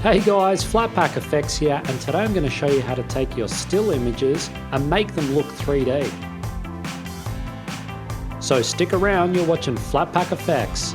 Hey guys, Flatpak Effects here, and today I'm going to show you how to take your still images and make them look 3D. So stick around, you're watching Flatpak Effects.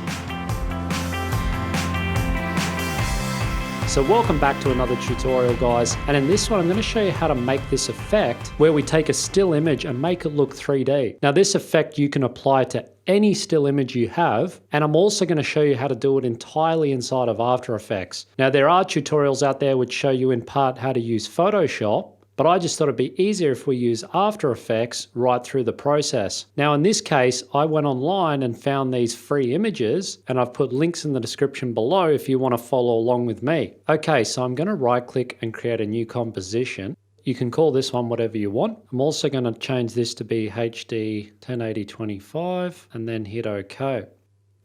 So welcome back to another tutorial guys, and in this one I'm going to show you how to make this effect where we take a still image and make it look 3D. Now this effect you can apply to any still image you have, and I'm also going to show you how to do it entirely inside of After Effects. Now there are tutorials out there which show you in part how to use Photoshop, but I just thought it'd be easier if we use After Effects right through the process. Now in this case, I went online and found these free images, and I've put links in the description below if you want to follow along with me. Okay, so I'm going to right click and create a new composition. You can call this one whatever you want. I'm also going to change this to be HD 1080-25 and then hit OK.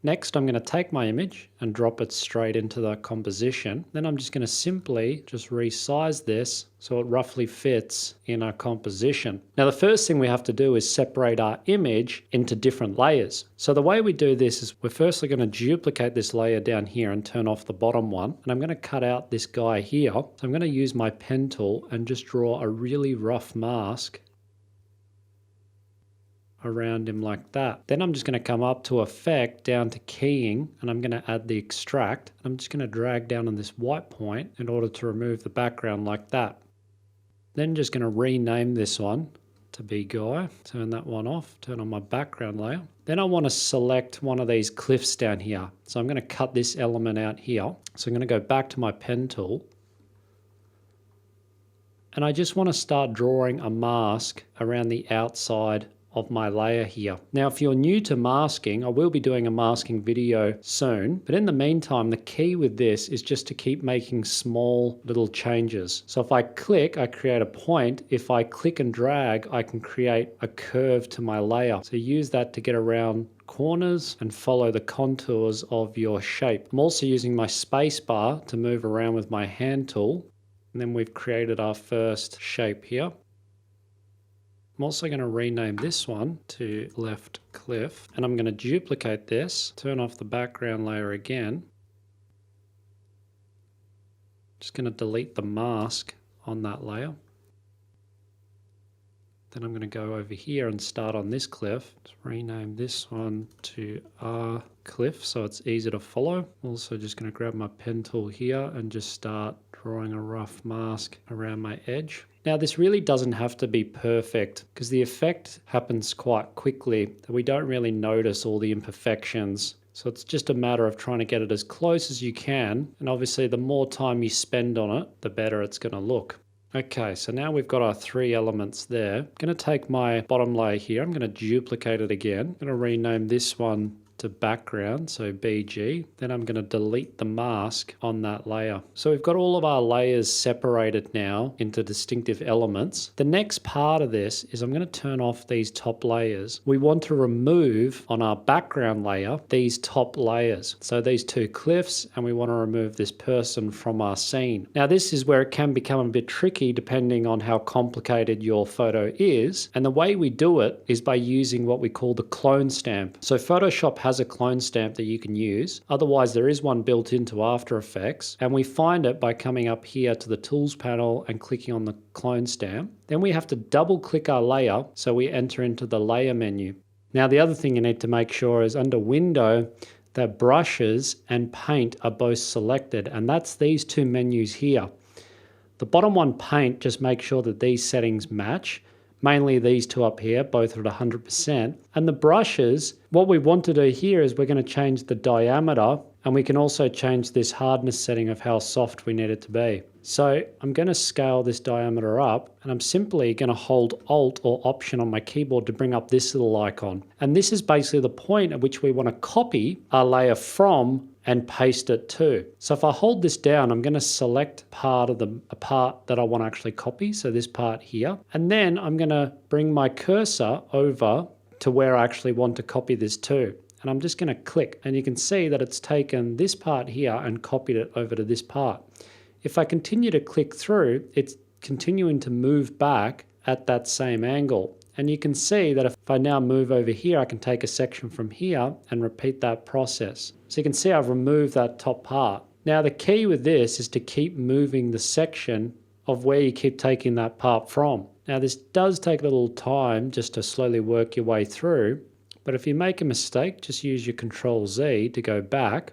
Next, I'm going to take my image and drop it straight into the composition. Then I'm just going to simply just resize this so it roughly fits in our composition. Now, the first thing we have to do is separate our image into different layers. So the way we do this is we're firstly going to duplicate this layer down here and turn off the bottom one. And I'm going to cut out this guy here. So I'm going to use my pen tool and just draw a really rough mask around him like that. Then I'm just going to come up to Effect, down to Keying, and I'm going to add the Extract. I'm just going to drag down on this white point in order to remove the background like that. Then just going to rename this one to be Guy. Turn that one off, turn on my background layer. Then I want to select one of these cliffs down here. So I'm going to cut this element out here. So I'm going to go back to my pen tool. And I just want to start drawing a mask around the outside of my layer here. Now, if you're new to masking, I will be doing a masking video soon, but in the meantime, the key with this is just to keep making small little changes. So if I click, I create a point. If I click and drag, I can create a curve to my layer. So use that to get around corners and follow the contours of your shape. I'm also using my space bar to move around with my hand tool. And then we've created our first shape here. I'm also going to rename this one to Left Cliff, and I'm going to duplicate this, turn off the background layer again. Just going to delete the mask on that layer. Then I'm going to go over here and start on this cliff. Just rename this one to R Cliff so it's easy to follow. Also just going to grab my pen tool here and just start drawing a rough mask around my edge. Now this really doesn't have to be perfect because the effect happens quite quickly that we don't really notice all the imperfections. So it's just a matter of trying to get it as close as you can, and obviously the more time you spend on it, the better it's going to look. Okay, so now we've got our three elements there. I'm going to take my bottom layer here, I'm going to duplicate it again. I'm going to rename this one to background, so BG. Then I'm going to delete the mask on that layer. So we've got all of our layers separated now into distinctive elements. The next part of this is I'm going to turn off these top layers. We want to remove on our background layer these top layers. So these two cliffs, and we want to remove this person from our scene. Now this is where it can become a bit tricky depending on how complicated your photo is. And the way we do it is by using what we call the clone stamp. So Photoshop has a clone stamp that you can use. Otherwise, there is one built into After Effects, and we find it by coming up here to the Tools panel and clicking on the clone stamp. Then we have to double click our layer, so we enter into the layer menu. Now, the other thing you need to make sure is under Window, that brushes and paint are both selected, and that's these two menus here. The bottom one, paint, just make sure that these settings match. Mainly these two up here, both at 100%. And the brushes, what we want to do here is we're going to change the diameter, and we can also change this hardness setting of how soft we need it to be. So I'm going to scale this diameter up, and I'm simply going to hold Alt or Option on my keyboard to bring up this little icon. And this is basically the point at which we want to copy our layer from and paste it to. So if I hold this down, I'm going to select a part that I want to actually copy, so this part here. And then I'm going to bring my cursor over to where I actually want to copy this to. And I'm just going to click, and you can see that it's taken this part here and copied it over to this part. If I continue to click through, it's continuing to move back at that same angle. And you can see that if I now move over here, I can take a section from here and repeat that process. So you can see I've removed that top part. Now the key with this is to keep moving the section of where you keep taking that part from. Now this does take a little time just to slowly work your way through, but if you make a mistake, just use your Control Z to go back.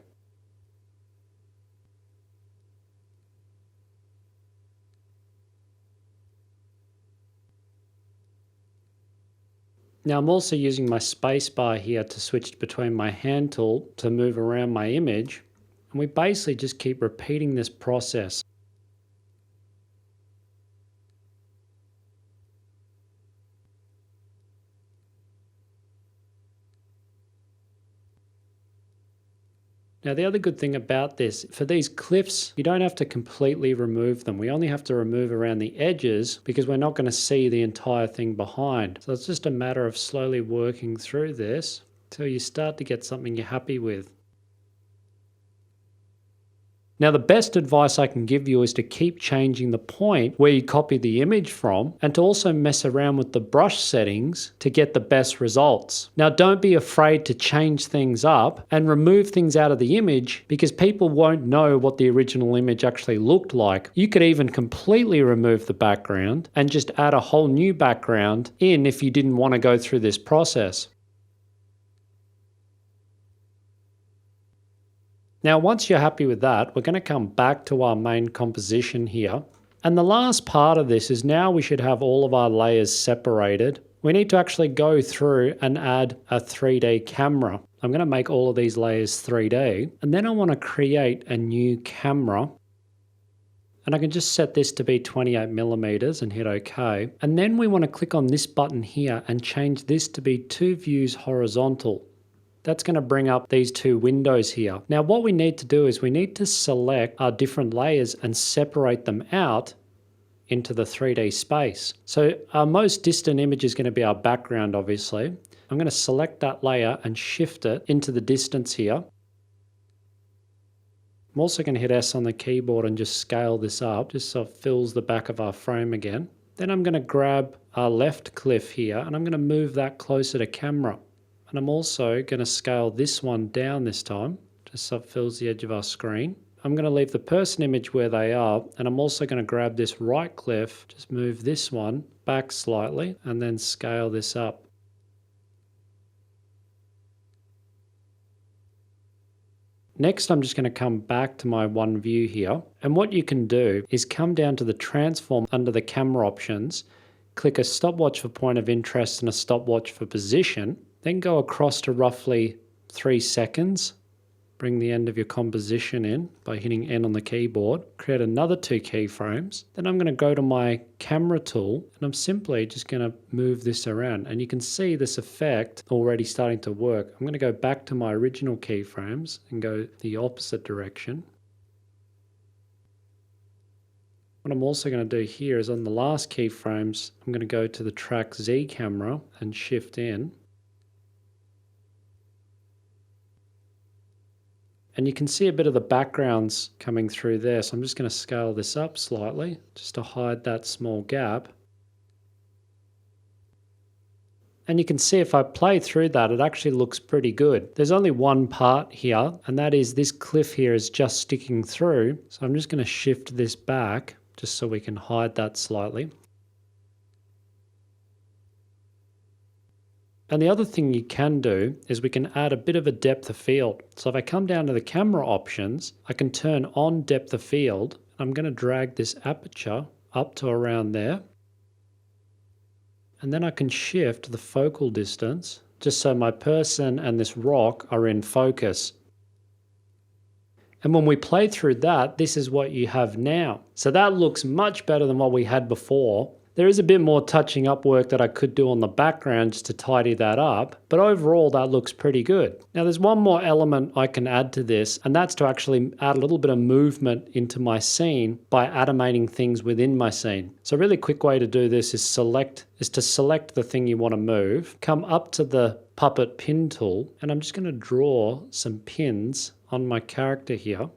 Now I'm also using my space bar here to switch between my hand tool to move around my image. And we basically just keep repeating this process. Now the other good thing about this, for these cliffs, you don't have to completely remove them. We only have to remove around the edges because we're not going to see the entire thing behind. So it's just a matter of slowly working through this till you start to get something you're happy with. Now the best advice I can give you is to keep changing the point where you copy the image from and to also mess around with the brush settings to get the best results. Now don't be afraid to change things up and remove things out of the image because people won't know what the original image actually looked like. You could even completely remove the background and just add a whole new background in if you didn't want to go through this process. Now, once you're happy with that, we're going to come back to our main composition here. And the last part of this is now we should have all of our layers separated. We need to actually go through and add a 3D camera. I'm going to make all of these layers 3D. And then I want to create a new camera. And I can just set this to be 28mm and hit OK. And then we want to click on this button here and change this to be 2 views horizontal. That's going to bring up these 2 windows here. Now what we need to do is we need to select our different layers and separate them out into the 3D space. So our most distant image is going to be our background, obviously. I'm going to select that layer and shift it into the distance here. I'm also going to hit S on the keyboard and just scale this up just so it fills the back of our frame again. Then I'm going to grab our left cliff here and I'm going to move that closer to camera. And I'm also going to scale this one down this time, just so it fills the edge of our screen. I'm going to leave the person image where they are, and I'm also going to grab this right cliff, just move this one back slightly, and then scale this up. Next, I'm just going to come back to my one view here, and what you can do is come down to the transform under the camera options, click a stopwatch for point of interest and a stopwatch for position, then go across to roughly 3 seconds. Bring the end of your composition in by hitting N on the keyboard. Create another 2 keyframes. Then I'm going to go to my camera tool and I'm simply just going to move this around. And you can see this effect already starting to work. I'm going to go back to my original keyframes and go the opposite direction. What I'm also going to do here is on the last keyframes, I'm going to go to the track Z camera and shift in. And you can see a bit of the backgrounds coming through there. So I'm just going to scale this up slightly just to hide that small gap. And you can see if I play through that, it actually looks pretty good. There's only one part here, and that is this cliff here is just sticking through. So I'm just going to shift this back just so we can hide that slightly. And the other thing you can do is we can add a bit of a depth of field. So if I come down to the camera options, I can turn on depth of field. I'm going to drag this aperture up to around there. And then I can shift the focal distance just so my person and this rock are in focus. And when we play through that, this is what you have now. So that looks much better than what we had before. There is a bit more touching up work that I could do on the background just to tidy that up, but overall that looks pretty good. Now there's one more element I can add to this, and that's to actually add a little bit of movement into my scene by animating things within my scene. So a really quick way to do this is to select the thing you want to move, come up to the puppet pin tool, and I'm just going to draw some pins on my character here.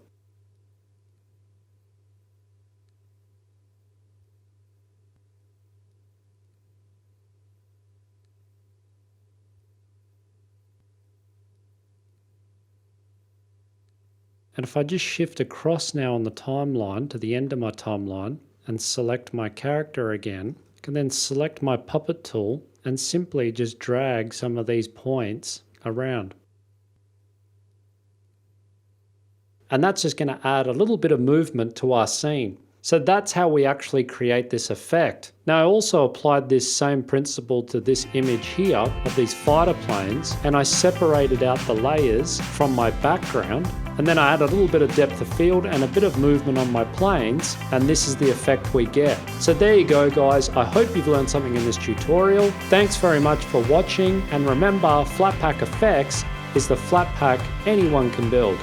And if I just shift across now on the timeline to the end of my timeline and select my character again, I can then select my puppet tool and simply just drag some of these points around. And that's just going to add a little bit of movement to our scene. So that's how we actually create this effect. Now I also applied this same principle to this image here of these fighter planes, and I separated out the layers from my background, and then I add a little bit of depth of field and a bit of movement on my planes, and this is the effect we get. So there you go guys, I hope you've learned something in this tutorial. Thanks very much for watching, and remember, Flatpak Effects is the flat pack anyone can build.